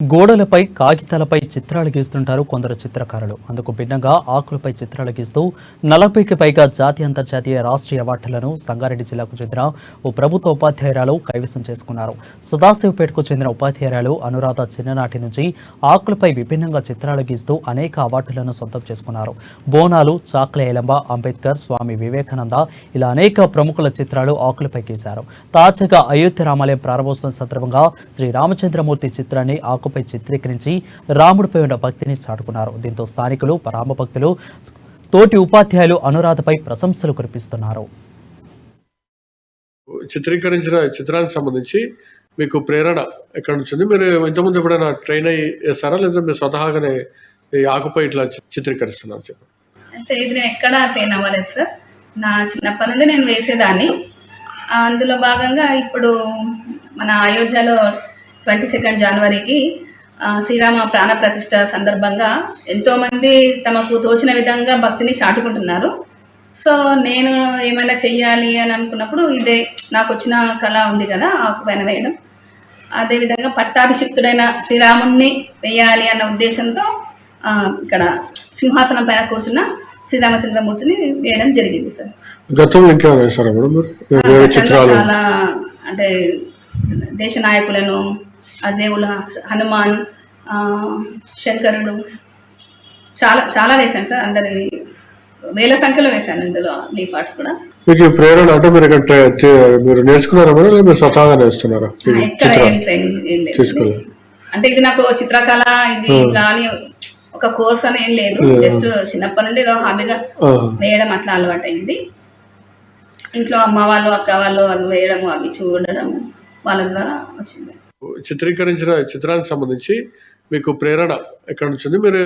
గోడలపై కాగితాలపై చిత్రాలు గీస్తుంటారు కొందరు చిత్రకారులు. అందుకు భిన్నంగా ఆకులపై చిత్రాలు గీస్తూ 40కి పైగా జాతీయ అంతర్జాతీయ రాష్ట్రీయ అవార్డులను సంగారెడ్డి జిల్లాకు చెందిన ఓ ప్రభుత్వ ఉపాధ్యాయురాలు కైవసం చేసుకున్నారు. సదాశివపేటకు చెందిన ఉపాధ్యాయురాలు అనురాధ చిన్ననాటి నుంచి ఆకులపై విభిన్నంగా చిత్రాలు గీస్తూ అనేక అవార్డులను సొంతం చేసుకున్నారు. బోనాలు, చాక్ల ఏలంబ, అంబేద్కర్, స్వామి వివేకానంద ఇలా అనేక ప్రముఖుల చిత్రాలు ఆకులపై గీశారు. తాజాగా అయోధ్య రామాలయం ప్రారంభోత్సవం సందర్భంగా శ్రీ రామచంద్రమూర్తి చిత్రాన్ని ఆకుపై చిత్రీకరించి రాముడిపై ఉన్న భక్తిని చాటుకున్నారు. దీంతో స్థానికులు, రామభక్తులు, తోటి ఉపాధ్యాయులు అనురాధపై ప్రశంసలు కురిపిస్తున్నారు. చిత్రీకరించిన చిత్రానికి సంబంధించి మీకు ప్రేరణ ఎక్కడి నుంచి ఉంది? మీరు ఇంతకుముందు ఎప్పుడైనా ట్రైన్ అయ్యి వేస్తారా, లేదా మీరు స్వతహాగానే ఈ ఆకుపై ఇట్లా చిత్రీకరిస్తున్నారు? చెప్పండి. అంటే ఇది నేను ఎక్కడ ట్రైన్ అవ్వలేదు సార్. నా చిన్నప్పటి నుండి నేను వేసేదాన్ని. అందులో భాగంగా ఇప్పుడు మన అయోధ్యలో 22 జనవరికి శ్రీరామ ప్రాణ ప్రతిష్ఠ సందర్భంగా ఎంతోమంది తమకు తోచిన విధంగా భక్తిని చాటుకుంటున్నారు. సో నేను ఏమైనా చెయ్యాలి అని అనుకున్నప్పుడు ఇదే నాకు వచ్చిన కళ ఉంది కదా, ఆకు పైన వేయడం. అదేవిధంగా పట్టాభిషిక్తుడైన శ్రీరాముణ్ణి వేయాలి అన్న ఉద్దేశంతో ఇక్కడ సింహాసనం పైన కూర్చున్న శ్రీరామచంద్రమూర్తిని వేయడం జరిగింది సార్. చాలా అంటే దేశ నాయకులను, దేవుళ్ళ హనుమాన్, శంకరుడు చాలా చాలా వేశాను సార్. అందరి వేల సంఖ్యలో వేశాను ఇందులో లీఫ్ ఆర్ట్స్ కూడా. మీకు ప్రేరణ అంటే మీరు నేర్చుకున్నారా, మీరు స్వతహాగా నేర్చుకున్నారా? ఎక్కడ ఏం ట్రైనింగ్ ఏం లేదు. అంటే ఇది నాకు చిత్రకళ ఇది ఇట్లా అని ఒక కోర్స్ అని ఏం లేదు. జస్ట్ చిన్నప్పటి నుండి ఏదో హాబీగా వేయడం అట్లా అలవాటు అయింది. ఇంట్లో అమ్మ వాళ్ళు, అక్క వాళ్ళు వేయడము, అవి చూడడం వాళ్ళ ద్వారా వచ్చింది. చిత్రీకరించిన చిత్రానికి సంబంధించి మీకు ప్రేరణ ఎక్కడి నుంచి ఉంది? మీరు